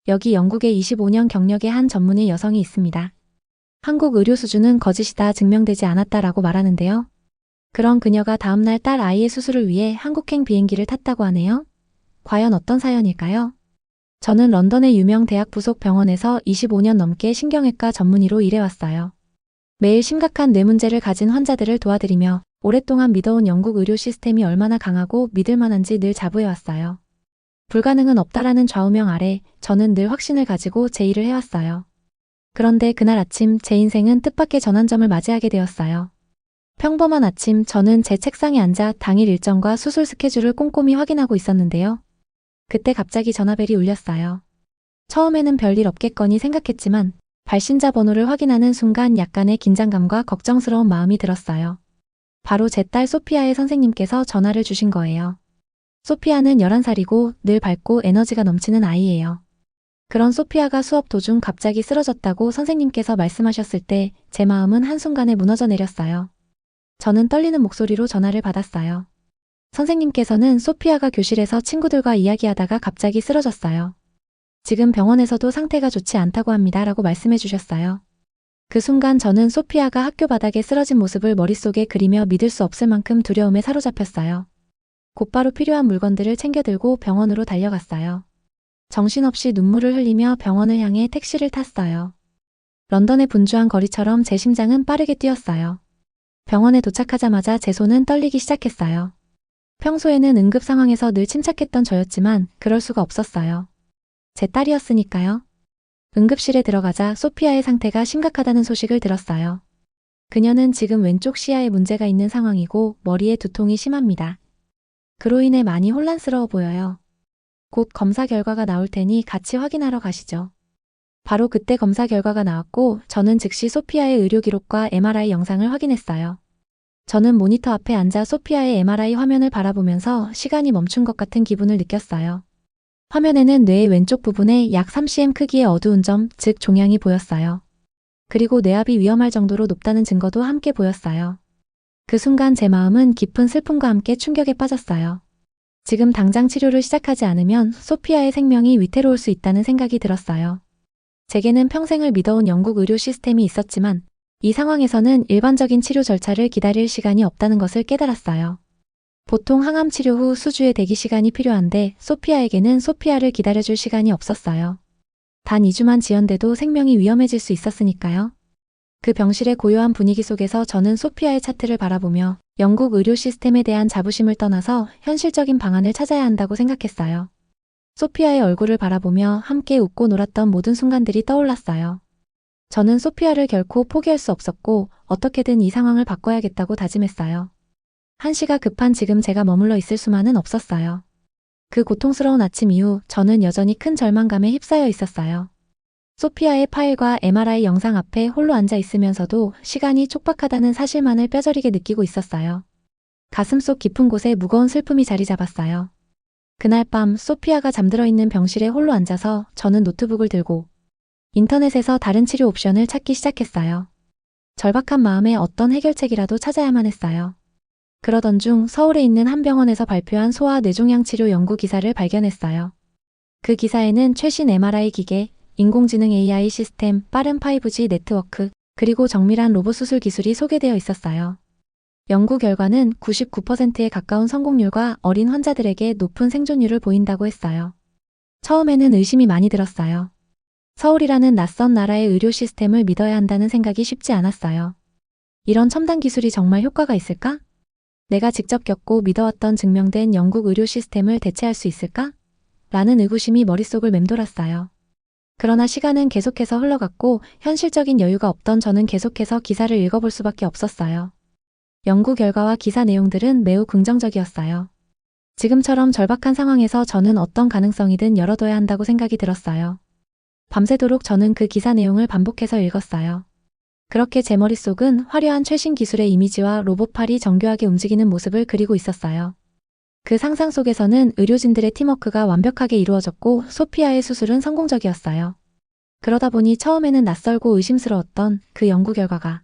여기 영국에 25년 경력의 한 전문의 여성이 있습니다. 한국 의료 수준은 거짓이다 증명되지 않았다라고 말하는데요. 그런 그녀가 다음날 딸 아이의 수술을 위해 한국행 비행기를 탔다고 하네요. 과연 어떤 사연일까요? 저는 런던의 유명 대학 부속 병원에서 25년 넘게 신경외과 전문의로 일해왔어요. 매일 심각한 뇌 문제를 가진 환자들을 도와드리며 오랫동안 믿어온 영국 의료 시스템이 얼마나 강하고 믿을 만한지 늘 자부해왔어요. 불가능은 없다라는 좌우명 아래 저는 늘 확신을 가지고 제 일을 해왔어요. 그런데 그날 아침 제 인생은 뜻밖의 전환점을 맞이하게 되었어요. 평범한 아침 저는 제 책상에 앉아 당일 일정과 수술 스케줄을 꼼꼼히 확인하고 있었는데요. 그때 갑자기 전화벨이 울렸어요. 처음에는 별일 없겠거니 생각했지만 발신자 번호를 확인하는 순간 약간의 긴장감과 걱정스러운 마음이 들었어요. 바로 제 딸 소피아의 선생님께서 전화를 주신 거예요. 소피아는 11살이고 늘 밝고 에너지가 넘치는 아이예요. 그런 소피아가 수업 도중 갑자기 쓰러졌다고 선생님께서 말씀하셨을 때 제 마음은 한순간에 무너져 내렸어요. 저는 떨리는 목소리로 전화를 받았어요. 선생님께서는 소피아가 교실에서 친구들과 이야기하다가 갑자기 쓰러졌어요. 지금 병원에서도 상태가 좋지 않다고 합니다. 라고 말씀해 주셨어요. 그 순간 저는 소피아가 학교 바닥에 쓰러진 모습을 머릿속에 그리며 믿을 수 없을 만큼 두려움에 사로잡혔어요. 곧바로 필요한 물건들을 챙겨 들고 병원으로 달려갔어요. 정신없이 눈물을 흘리며 병원을 향해 택시를 탔어요. 런던의 분주한 거리처럼 제 심장은 빠르게 뛰었어요. 병원에 도착하자마자 제 손은 떨리기 시작했어요. 평소에는 응급 상황에서 늘 침착했던 저였지만 그럴 수가 없었어요. 제 딸이었으니까요. 응급실에 들어가자 소피아의 상태가 심각하다는 소식을 들었어요. 그녀는 지금 왼쪽 시야에 문제가 있는 상황이고 머리에 두통이 심합니다. 그로 인해 많이 혼란스러워 보여요. 곧 검사 결과가 나올 테니 같이 확인하러 가시죠. 바로 그때 검사 결과가 나왔고 저는 즉시 소피아의 의료 기록과 MRI 영상을 확인했어요. 저는 모니터 앞에 앉아 소피아의 MRI 화면을 바라보면서 시간이 멈춘 것 같은 기분을 느꼈어요. 화면에는 뇌의 왼쪽 부분에 약 3cm 크기의 어두운 점, 즉 종양이 보였어요. 그리고 뇌압이 위험할 정도로 높다는 증거도 함께 보였어요. 그 순간 제 마음은 깊은 슬픔과 함께 충격에 빠졌어요. 지금 당장 치료를 시작하지 않으면 소피아의 생명이 위태로울 수 있다는 생각이 들었어요. 제게는 평생을 믿어온 영국 의료 시스템이 있었지만 이 상황에서는 일반적인 치료 절차를 기다릴 시간이 없다는 것을 깨달았어요. 보통 항암 치료 후 수주의 대기 시간이 필요한데 소피아에게는 소피아를 기다려줄 시간이 없었어요. 단 2주만 지연돼도 생명이 위험해질 수 있었으니까요. 그 병실의 고요한 분위기 속에서 저는 소피아의 차트를 바라보며 영국 의료 시스템에 대한 자부심을 떠나서 현실적인 방안을 찾아야 한다고 생각했어요. 소피아의 얼굴을 바라보며 함께 웃고 놀았던 모든 순간들이 떠올랐어요. 저는 소피아를 결코 포기할 수 없었고 어떻게든 이 상황을 바꿔야겠다고 다짐했어요. 한시가 급한 지금 제가 머물러 있을 수만은 없었어요. 그 고통스러운 아침 이후 저는 여전히 큰 절망감에 휩싸여 있었어요. 소피아의 파일과 MRI 영상 앞에 홀로 앉아 있으면서도 시간이 촉박하다는 사실만을 뼈저리게 느끼고 있었어요. 가슴속 깊은 곳에 무거운 슬픔이 자리 잡았어요. 그날 밤 소피아가 잠들어 있는 병실에 홀로 앉아서 저는 노트북을 들고 인터넷에서 다른 치료 옵션을 찾기 시작했어요. 절박한 마음에 어떤 해결책이라도 찾아야만 했어요. 그러던 중 서울에 있는 한 병원에서 발표한 소아 뇌종양 치료 연구 기사를 발견했어요. 그 기사에는 최신 MRI 기계, 인공지능 AI 시스템, 빠른 5G 네트워크, 그리고 정밀한 로봇 수술 기술이 소개되어 있었어요. 연구 결과는 99%에 가까운 성공률과 어린 환자들에게 높은 생존율을 보인다고 했어요. 처음에는 의심이 많이 들었어요. 서울이라는 낯선 나라의 의료 시스템을 믿어야 한다는 생각이 쉽지 않았어요. 이런 첨단 기술이 정말 효과가 있을까? 내가 직접 겪고 믿어왔던 증명된 영국 의료 시스템을 대체할 수 있을까? 라는 의구심이 머릿속을 맴돌았어요. 그러나 시간은 계속해서 흘러갔고 현실적인 여유가 없던 저는 계속해서 기사를 읽어볼 수밖에 없었어요. 연구 결과와 기사 내용들은 매우 긍정적이었어요. 지금처럼 절박한 상황에서 저는 어떤 가능성이든 열어둬야 한다고 생각이 들었어요. 밤새도록 저는 그 기사 내용을 반복해서 읽었어요. 그렇게 제 머릿속은 화려한 최신 기술의 이미지와 로봇팔이 정교하게 움직이는 모습을 그리고 있었어요. 그 상상 속에서는 의료진들의 팀워크가 완벽하게 이루어졌고 소피아의 수술은 성공적이었어요. 그러다 보니 처음에는 낯설고 의심스러웠던 그 연구 결과가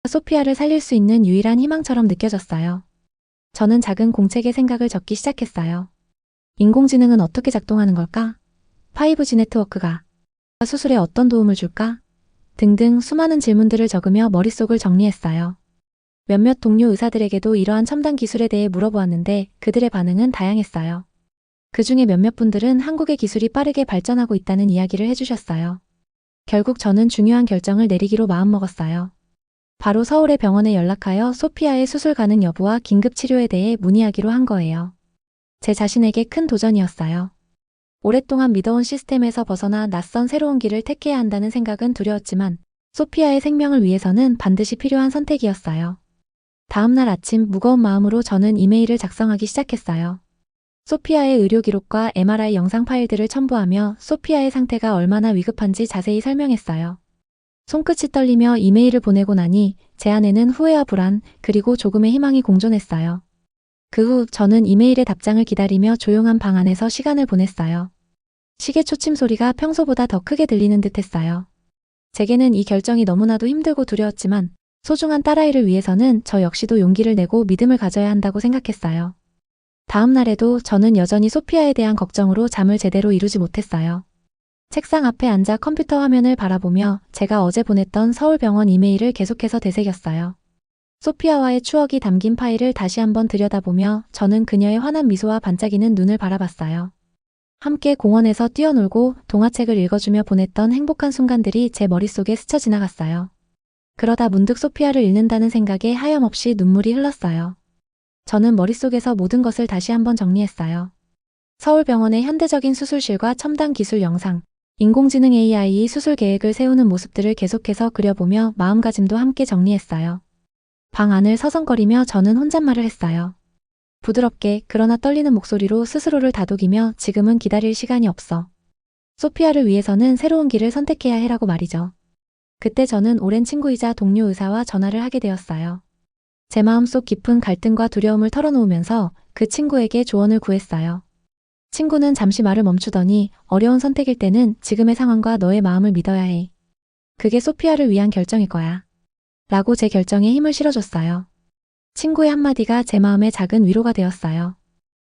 소피아를 살릴 수 있는 유일한 희망처럼 느껴졌어요. 저는 작은 공책에 생각을 적기 시작했어요. 인공지능은 어떻게 작동하는 걸까? 5G 네트워크가 수술에 어떤 도움을 줄까? 등등 수많은 질문들을 적으며 머릿속을 정리했어요. 몇몇 동료 의사들에게도 이러한 첨단 기술에 대해 물어보았는데 그들의 반응은 다양했어요. 그 중에 몇몇 분들은 한국의 기술이 빠르게 발전하고 있다는 이야기를 해주셨어요. 결국 저는 중요한 결정을 내리기로 마음먹었어요. 바로 서울의 병원에 연락하여 소피아의 수술 가능 여부와 긴급 치료에 대해 문의하기로 한 거예요. 제 자신에게 큰 도전이었어요. 오랫동안 믿어온 시스템에서 벗어나 낯선 새로운 길을 택해야 한다는 생각은 두려웠지만 소피아의 생명을 위해서는 반드시 필요한 선택이었어요. 다음 날 아침 무거운 마음으로 저는 이메일을 작성하기 시작했어요. 소피아의 의료 기록과 MRI 영상 파일들을 첨부하며 소피아의 상태가 얼마나 위급한지 자세히 설명했어요. 손끝이 떨리며 이메일을 보내고 나니 제 안에는 후회와 불안, 그리고 조금의 희망이 공존했어요. 그 후 저는 이메일의 답장을 기다리며 조용한 방 안에서 시간을 보냈어요. 시계 초침 소리가 평소보다 더 크게 들리는 듯 했어요. 제게는 이 결정이 너무나도 힘들고 두려웠지만 소중한 딸아이를 위해서는 저 역시도 용기를 내고 믿음을 가져야 한다고 생각했어요. 다음 날에도 저는 여전히 소피아에 대한 걱정으로 잠을 제대로 이루지 못했어요. 책상 앞에 앉아 컴퓨터 화면을 바라보며 제가 어제 보냈던 서울병원 이메일을 계속해서 되새겼어요. 소피아와의 추억이 담긴 파일을 다시 한번 들여다보며 저는 그녀의 환한 미소와 반짝이는 눈을 바라봤어요. 함께 공원에서 뛰어놀고 동화책을 읽어주며 보냈던 행복한 순간들이 제 머릿속에 스쳐 지나갔어요. 그러다 문득 소피아를 잃는다는 생각에 하염없이 눈물이 흘렀어요. 저는 머릿속에서 모든 것을 다시 한번 정리했어요. 서울병원의 현대적인 수술실과 첨단 기술 영상, 인공지능 AI 수술 계획을 세우는 모습들을 계속해서 그려보며 마음가짐도 함께 정리했어요. 방 안을 서성거리며 저는 혼잣말을 했어요. 부드럽게 그러나 떨리는 목소리로 스스로를 다독이며 지금은 기다릴 시간이 없어. 소피아를 위해서는 새로운 길을 선택해야 해라고 말이죠. 그때 저는 오랜 친구이자 동료 의사와 전화를 하게 되었어요. 제 마음속 깊은 갈등과 두려움을 털어놓으면서 그 친구에게 조언을 구했어요. 친구는 잠시 말을 멈추더니 어려운 선택일 때는 지금의 상황과 너의 마음을 믿어야 해. 그게 소피아를 위한 결정일 거야. 라고 제 결정에 힘을 실어줬어요. 친구의 한마디가 제 마음에 작은 위로가 되었어요.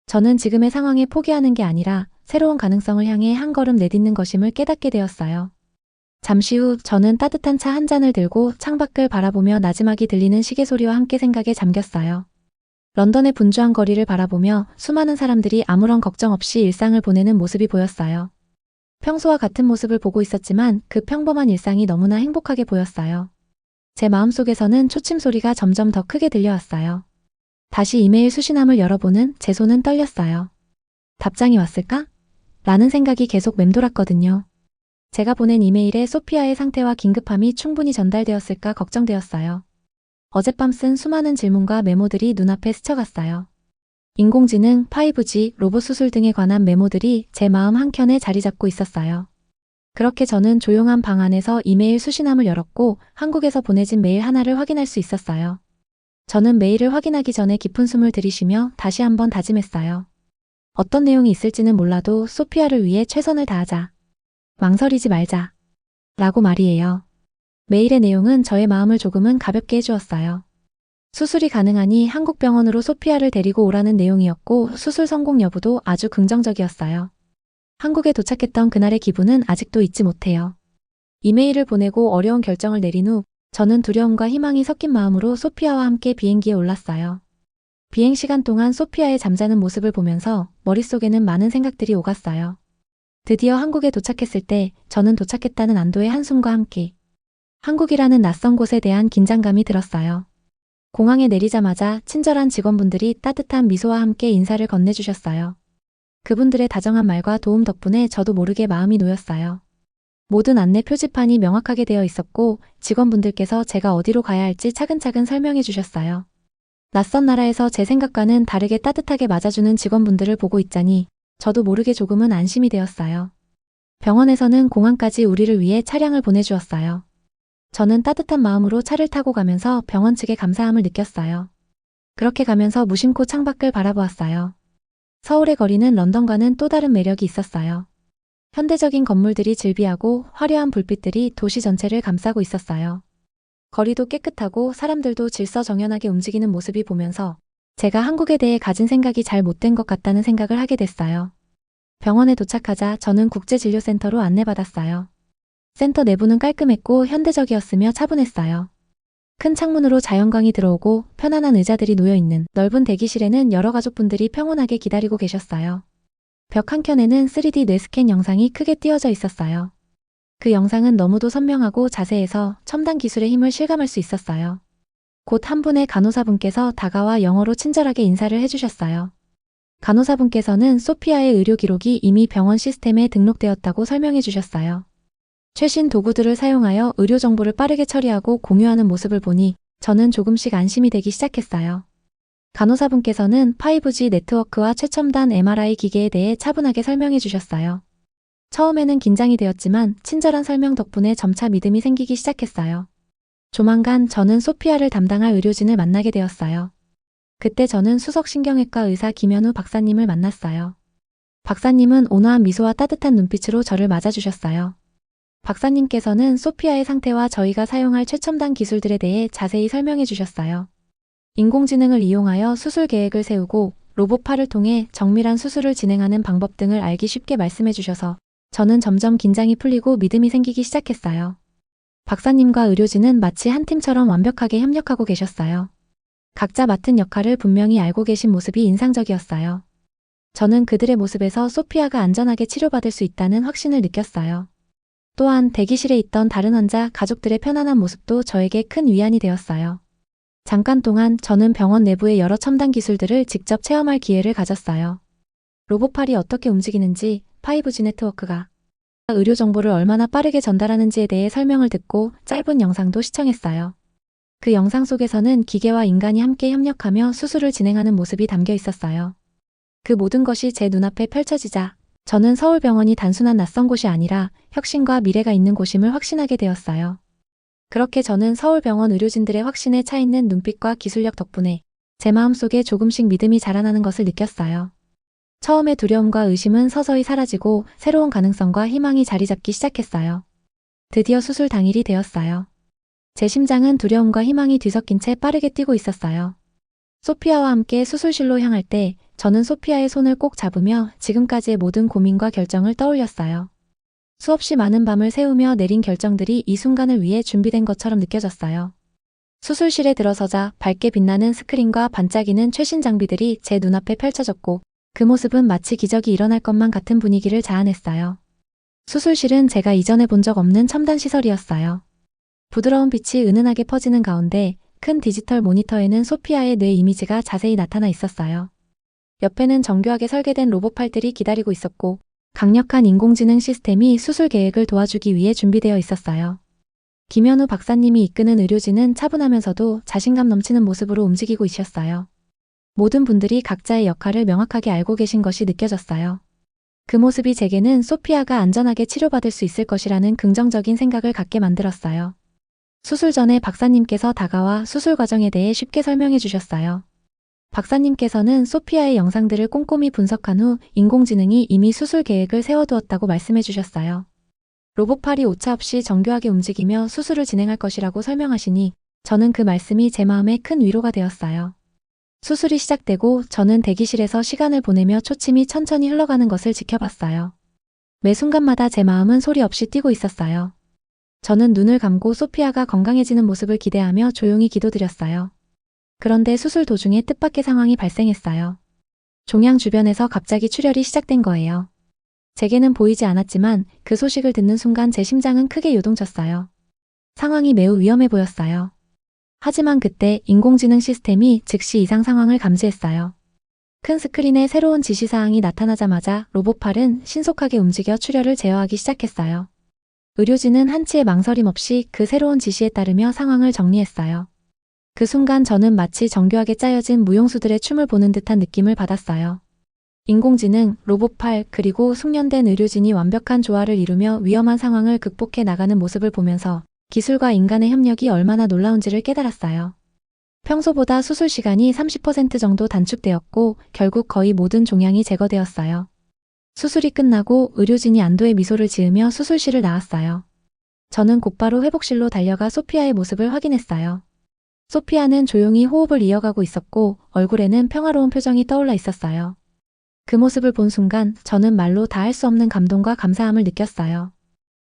저는 지금의 상황에 포기하는 게 아니라 새로운 가능성을 향해 한 걸음 내딛는 것임을 깨닫게 되었어요. 잠시 후 저는 따뜻한 차 한 잔을 들고 창밖을 바라보며 나지막이 들리는 시계 소리와 함께 생각에 잠겼어요. 런던의 분주한 거리를 바라보며 수많은 사람들이 아무런 걱정 없이 일상을 보내는 모습이 보였어요. 평소와 같은 모습을 보고 있었지만 그 평범한 일상이 너무나 행복하게 보였어요. 제 마음속에서는 초침 소리가 점점 더 크게 들려왔어요. 다시 이메일 수신함을 열어보는 제 손은 떨렸어요. 답장이 왔을까? 라는 생각이 계속 맴돌았거든요. 제가 보낸 이메일에 소피아의 상태와 긴급함이 충분히 전달되었을까 걱정되었어요. 어젯밤 쓴 수많은 질문과 메모들이 눈앞에 스쳐갔어요. 인공지능, 5G, 로봇 수술 등에 관한 메모들이 제 마음 한켠에 자리 잡고 있었어요. 그렇게 저는 조용한 방 안에서 이메일 수신함을 열었고 한국에서 보내진 메일 하나를 확인할 수 있었어요. 저는 메일을 확인하기 전에 깊은 숨을 들이쉬며 다시 한번 다짐했어요. 어떤 내용이 있을지는 몰라도 소피아를 위해 최선을 다하자. 망설이지 말자. 라고 말이에요. 메일의 내용은 저의 마음을 조금은 가볍게 해주었어요. 수술이 가능하니 한국 병원으로 소피아를 데리고 오라는 내용이었고 수술 성공 여부도 아주 긍정적이었어요. 한국에 도착했던 그날의 기분은 아직도 잊지 못해요. 이메일을 보내고 어려운 결정을 내린 후 저는 두려움과 희망이 섞인 마음으로 소피아와 함께 비행기에 올랐어요. 비행 시간 동안 소피아의 잠자는 모습을 보면서 머릿속에는 많은 생각들이 오갔어요. 드디어 한국에 도착했을 때 저는 도착했다는 안도의 한숨과 함께 한국이라는 낯선 곳에 대한 긴장감이 들었어요. 공항에 내리자마자 친절한 직원분들이 따뜻한 미소와 함께 인사를 건네주셨어요. 그분들의 다정한 말과 도움 덕분에 저도 모르게 마음이 놓였어요. 모든 안내 표지판이 명확하게 되어 있었고 직원분들께서 제가 어디로 가야 할지 차근차근 설명해 주셨어요. 낯선 나라에서 제 생각과는 다르게 따뜻하게 맞아주는 직원분들을 보고 있자니 저도 모르게 조금은 안심이 되었어요. 병원에서는 공항까지 우리를 위해 차량을 보내주었어요. 저는 따뜻한 마음으로 차를 타고 가면서 병원 측에 감사함을 느꼈어요. 그렇게 가면서 무심코 창밖을 바라보았어요. 서울의 거리는 런던과는 또 다른 매력이 있었어요. 현대적인 건물들이 즐비하고 화려한 불빛들이 도시 전체를 감싸고 있었어요. 거리도 깨끗하고 사람들도 질서정연하게 움직이는 모습이 보면서 제가 한국에 대해 가진 생각이 잘 못된 것 같다는 생각을 하게 됐어요. 병원에 도착하자 저는 국제진료센터로 안내받았어요. 센터 내부는 깔끔했고 현대적이었으며 차분했어요. 큰 창문으로 자연광이 들어오고 편안한 의자들이 놓여있는 넓은 대기실에는 여러 가족분들이 평온하게 기다리고 계셨어요. 벽 한켠에는 3D 뇌스캔 영상이 크게 띄어져 있었어요. 그 영상은 너무도 선명하고 자세해서 첨단 기술의 힘을 실감할 수 있었어요. 곧 한 분의 간호사분께서 다가와 영어로 친절하게 인사를 해주셨어요. 간호사분께서는 소피아의 의료 기록이 이미 병원 시스템에 등록되었다고 설명해 주셨어요. 최신 도구들을 사용하여 의료 정보를 빠르게 처리하고 공유하는 모습을 보니 저는 조금씩 안심이 되기 시작했어요. 간호사분께서는 5G 네트워크와 최첨단 MRI 기계에 대해 차분하게 설명해 주셨어요. 처음에는 긴장이 되었지만 친절한 설명 덕분에 점차 믿음이 생기기 시작했어요. 조만간 저는 소피아를 담당할 의료진을 만나게 되었어요. 그때 저는 수석신경외과 의사 김현우 박사님을 만났어요. 박사님은 온화한 미소와 따뜻한 눈빛으로 저를 맞아주셨어요. 박사님께서는 소피아의 상태와 저희가 사용할 최첨단 기술들에 대해 자세히 설명해 주셨어요. 인공지능을 이용하여 수술 계획을 세우고 로봇팔을 통해 정밀한 수술을 진행하는 방법 등을 알기 쉽게 말씀해 주셔서 저는 점점 긴장이 풀리고 믿음이 생기기 시작했어요. 박사님과 의료진은 마치 한 팀처럼 완벽하게 협력하고 계셨어요. 각자 맡은 역할을 분명히 알고 계신 모습이 인상적이었어요. 저는 그들의 모습에서 소피아가 안전하게 치료받을 수 있다는 확신을 느꼈어요. 또한 대기실에 있던 다른 환자 가족들의 편안한 모습도 저에게 큰 위안이 되었어요. 잠깐 동안 저는 병원 내부의 여러 첨단 기술들을 직접 체험할 기회를 가졌어요. 로봇팔이 어떻게 움직이는지, 5G 네트워크가 의료 정보를 얼마나 빠르게 전달하는지에 대해 설명을 듣고 짧은 영상도 시청했어요. 그 영상 속에서는 기계와 인간이 함께 협력하며 수술을 진행하는 모습이 담겨 있었어요. 그 모든 것이 제 눈앞에 펼쳐지자 저는 서울병원이 단순한 낯선 곳이 아니라 혁신과 미래가 있는 곳임을 확신하게 되었어요. 그렇게 저는 서울병원 의료진들의 확신에 차있는 눈빛과 기술력 덕분에 제 마음속에 조금씩 믿음이 자라나는 것을 느꼈어요. 처음의 두려움과 의심은 서서히 사라지고 새로운 가능성과 희망이 자리 잡기 시작했어요. 드디어 수술 당일이 되었어요. 제 심장은 두려움과 희망이 뒤섞인 채 빠르게 뛰고 있었어요. 소피아와 함께 수술실로 향할 때 저는 소피아의 손을 꼭 잡으며 지금까지의 모든 고민과 결정을 떠올렸어요. 수없이 많은 밤을 새우며 내린 결정들이 이 순간을 위해 준비된 것처럼 느껴졌어요. 수술실에 들어서자 밝게 빛나는 스크린과 반짝이는 최신 장비들이 제 눈앞에 펼쳐졌고 그 모습은 마치 기적이 일어날 것만 같은 분위기를 자아냈어요. 수술실은 제가 이전에 본 적 없는 첨단 시설이었어요. 부드러운 빛이 은은하게 퍼지는 가운데 큰 디지털 모니터에는 소피아의 뇌 이미지가 자세히 나타나 있었어요. 옆에는 정교하게 설계된 로봇팔들이 기다리고 있었고 강력한 인공지능 시스템이 수술 계획을 도와주기 위해 준비되어 있었어요. 김현우 박사님이 이끄는 의료진은 차분하면서도 자신감 넘치는 모습으로 움직이고 있었어요. 모든 분들이 각자의 역할을 명확하게 알고 계신 것이 느껴졌어요. 그 모습이 제게는 소피아가 안전하게 치료받을 수 있을 것이라는 긍정적인 생각을 갖게 만들었어요. 수술 전에 박사님께서 다가와 수술 과정에 대해 쉽게 설명해 주셨어요. 박사님께서는 소피아의 영상들을 꼼꼼히 분석한 후 인공지능이 이미 수술 계획을 세워두었다고 말씀해 주셨어요. 로봇팔이 오차없이 정교하게 움직이며 수술을 진행할 것이라고 설명하시니 저는 그 말씀이 제 마음에 큰 위로가 되었어요. 수술이 시작되고 저는 대기실에서 시간을 보내며 초침이 천천히 흘러가는 것을 지켜봤어요. 매 순간마다 제 마음은 소리 없이 뛰고 있었어요. 저는 눈을 감고 소피아가 건강해지는 모습을 기대하며 조용히 기도드렸어요. 그런데 수술 도중에 뜻밖의 상황이 발생했어요. 종양 주변에서 갑자기 출혈이 시작된 거예요. 제게는 보이지 않았지만 그 소식을 듣는 순간 제 심장은 크게 요동쳤어요. 상황이 매우 위험해 보였어요. 하지만 그때 인공지능 시스템이 즉시 이상 상황을 감지했어요. 큰 스크린에 새로운 지시사항이 나타나자마자 로봇팔은 신속하게 움직여 출혈을 제어하기 시작했어요. 의료진은 한치의 망설임 없이 그 새로운 지시에 따르며 상황을 정리했어요. 그 순간 저는 마치 정교하게 짜여진 무용수들의 춤을 보는 듯한 느낌을 받았어요. 인공지능, 로봇팔, 그리고 숙련된 의료진이 완벽한 조화를 이루며 위험한 상황을 극복해 나가는 모습을 보면서 기술과 인간의 협력이 얼마나 놀라운지를 깨달았어요. 평소보다 수술 시간이 30% 정도 단축되었고 결국 거의 모든 종양이 제거되었어요. 수술이 끝나고 의료진이 안도의 미소를 지으며 수술실을 나왔어요. 저는 곧바로 회복실로 달려가 소피아의 모습을 확인했어요. 소피아는 조용히 호흡을 이어가고 있었고 얼굴에는 평화로운 표정이 떠올라 있었어요. 그 모습을 본 순간 저는 말로 다 할 수 없는 감동과 감사함을 느꼈어요.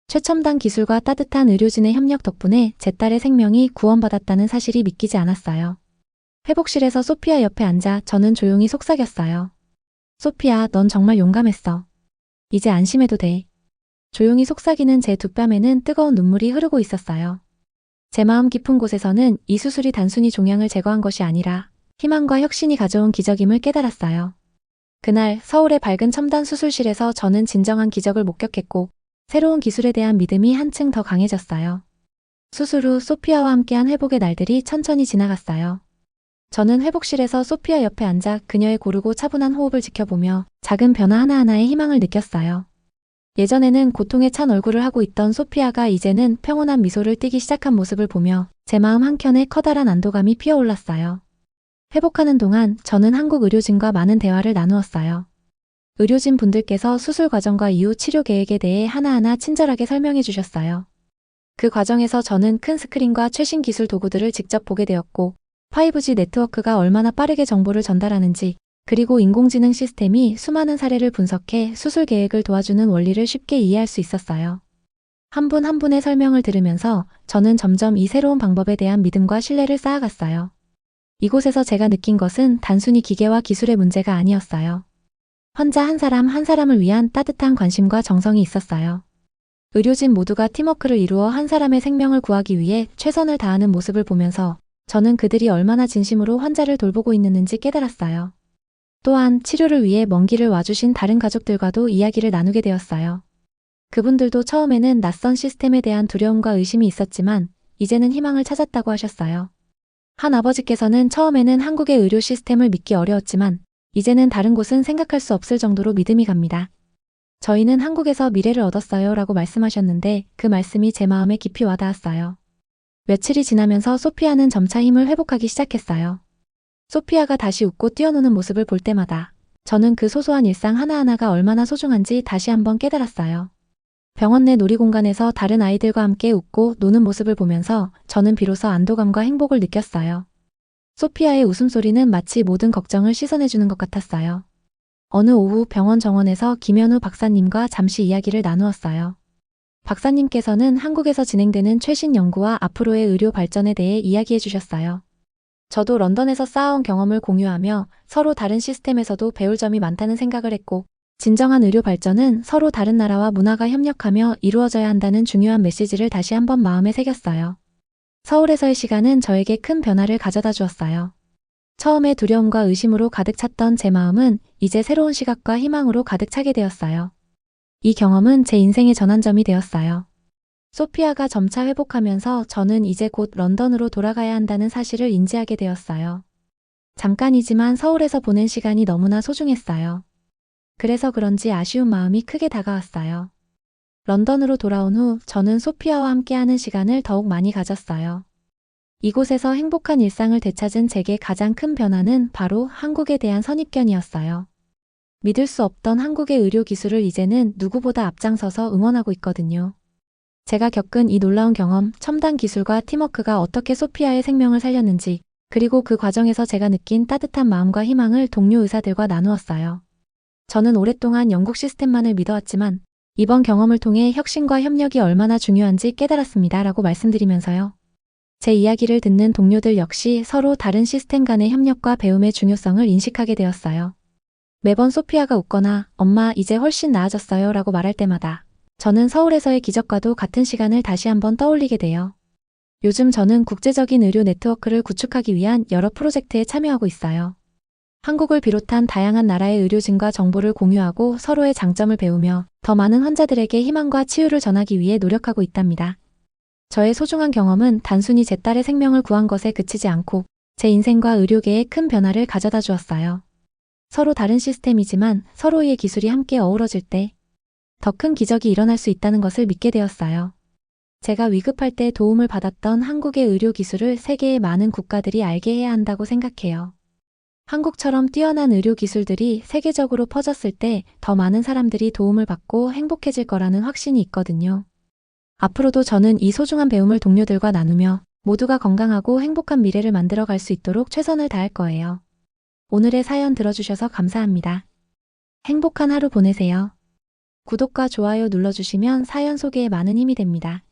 최첨단 기술과 따뜻한 의료진의 협력 덕분에 제 딸의 생명이 구원받았다는 사실이 믿기지 않았어요. 회복실에서 소피아 옆에 앉아 저는 조용히 속삭였어요. 소피아, 넌 정말 용감했어. 이제 안심해도 돼. 조용히 속삭이는 제 두 뺨에는 뜨거운 눈물이 흐르고 있었어요. 제 마음 깊은 곳에서는 이 수술이 단순히 종양을 제거한 것이 아니라 희망과 혁신이 가져온 기적임을 깨달았어요. 그날 서울의 밝은 첨단 수술실에서 저는 진정한 기적을 목격했고 새로운 기술에 대한 믿음이 한층 더 강해졌어요. 수술 후 소피아와 함께한 회복의 날들이 천천히 지나갔어요. 저는 회복실에서 소피아 옆에 앉아 그녀의 고르고 차분한 호흡을 지켜보며 작은 변화 하나하나에 희망을 느꼈어요. 예전에는 고통에 찬 얼굴을 하고 있던 소피아가 이제는 평온한 미소를 띠기 시작한 모습을 보며 제 마음 한켠에 커다란 안도감이 피어올랐어요. 회복하는 동안 저는 한국 의료진과 많은 대화를 나누었어요. 의료진 분들께서 수술 과정과 이후 치료 계획에 대해 하나하나 친절하게 설명해 주셨어요. 그 과정에서 저는 큰 스크린과 최신 기술 도구들을 직접 보게 되었고 5G 네트워크가 얼마나 빠르게 정보를 전달하는지 그리고 인공지능 시스템이 수많은 사례를 분석해 수술 계획을 도와주는 원리를 쉽게 이해할 수 있었어요. 한 분 한 분의 설명을 들으면서 저는 점점 이 새로운 방법에 대한 믿음과 신뢰를 쌓아갔어요. 이곳에서 제가 느낀 것은 단순히 기계와 기술의 문제가 아니었어요. 환자 한 사람 한 사람을 위한 따뜻한 관심과 정성이 있었어요. 의료진 모두가 팀워크를 이루어 한 사람의 생명을 구하기 위해 최선을 다하는 모습을 보면서 저는 그들이 얼마나 진심으로 환자를 돌보고 있는지 깨달았어요. 또한 치료를 위해 먼 길을 와주신 다른 가족들과도 이야기를 나누게 되었어요. 그분들도 처음에는 낯선 시스템에 대한 두려움과 의심이 있었지만 이제는 희망을 찾았다고 하셨어요. 한 아버지께서는 처음에는 한국의 의료 시스템을 믿기 어려웠지만 이제는 다른 곳은 생각할 수 없을 정도로 믿음이 갑니다. 저희는 한국에서 미래를 얻었어요 라고 말씀하셨는데 그 말씀이 제 마음에 깊이 와닿았어요. 며칠이 지나면서 소피아는 점차 힘을 회복하기 시작했어요. 소피아가 다시 웃고 뛰어노는 모습을 볼 때마다 저는 그 소소한 일상 하나하나가 얼마나 소중한지 다시 한번 깨달았어요. 병원 내 놀이공간에서 다른 아이들과 함께 웃고 노는 모습을 보면서 저는 비로소 안도감과 행복을 느꼈어요. 소피아의 웃음소리는 마치 모든 걱정을 씻어내주는 것 같았어요. 어느 오후 병원 정원에서 김현우 박사님과 잠시 이야기를 나누었어요. 박사님께서는 한국에서 진행되는 최신 연구와 앞으로의 의료 발전에 대해 이야기해 주셨어요. 저도 런던에서 쌓아온 경험을 공유하며 서로 다른 시스템에서도 배울 점이 많다는 생각을 했고 진정한 의료 발전은 서로 다른 나라와 문화가 협력하며 이루어져야 한다는 중요한 메시지를 다시 한번 마음에 새겼어요. 서울에서의 시간은 저에게 큰 변화를 가져다 주었어요. 처음에 두려움과 의심으로 가득 찼던 제 마음은 이제 새로운 시각과 희망으로 가득 차게 되었어요. 이 경험은 제 인생의 전환점이 되었어요. 소피아가 점차 회복하면서 저는 이제 곧 런던으로 돌아가야 한다는 사실을 인지하게 되었어요. 잠깐이지만 서울에서 보낸 시간이 너무나 소중했어요. 그래서 그런지 아쉬운 마음이 크게 다가왔어요. 런던으로 돌아온 후 저는 소피아와 함께하는 시간을 더욱 많이 가졌어요. 이곳에서 행복한 일상을 되찾은 제게 가장 큰 변화는 바로 한국에 대한 선입견이었어요. 믿을 수 없던 한국의 의료 기술을 이제는 누구보다 앞장서서 응원하고 있거든요. 제가 겪은 이 놀라운 경험, 첨단 기술과 팀워크가 어떻게 소피아의 생명을 살렸는지, 그리고 그 과정에서 제가 느낀 따뜻한 마음과 희망을 동료 의사들과 나누었어요. 저는 오랫동안 영국 시스템만을 믿어왔지만 이번 경험을 통해 혁신과 협력이 얼마나 중요한지 깨달았습니다 라고 말씀드리면서요. 제 이야기를 듣는 동료들 역시 서로 다른 시스템 간의 협력과 배움의 중요성을 인식하게 되었어요. 매번 소피아가 웃거나 엄마 이제 훨씬 나아졌어요 라고 말할 때마다 저는 서울에서의 기적과도 같은 시간을 다시 한번 떠올리게 돼요. 요즘 저는 국제적인 의료 네트워크를 구축하기 위한 여러 프로젝트에 참여하고 있어요. 한국을 비롯한 다양한 나라의 의료진과 정보를 공유하고 서로의 장점을 배우며 더 많은 환자들에게 희망과 치유를 전하기 위해 노력하고 있답니다. 저의 소중한 경험은 단순히 제 딸의 생명을 구한 것에 그치지 않고 제 인생과 의료계에 큰 변화를 가져다 주었어요. 서로 다른 시스템이지만 서로의 기술이 함께 어우러질 때 더 큰 기적이 일어날 수 있다는 것을 믿게 되었어요. 제가 위급할 때 도움을 받았던 한국의 의료 기술을 세계의 많은 국가들이 알게 해야 한다고 생각해요. 한국처럼 뛰어난 의료 기술들이 세계적으로 퍼졌을 때 더 많은 사람들이 도움을 받고 행복해질 거라는 확신이 있거든요. 앞으로도 저는 이 소중한 배움을 동료들과 나누며 모두가 건강하고 행복한 미래를 만들어 갈 수 있도록 최선을 다할 거예요. 오늘의 사연 들어주셔서 감사합니다. 행복한 하루 보내세요. 구독과 좋아요 눌러주시면 사연 소개에 많은 힘이 됩니다.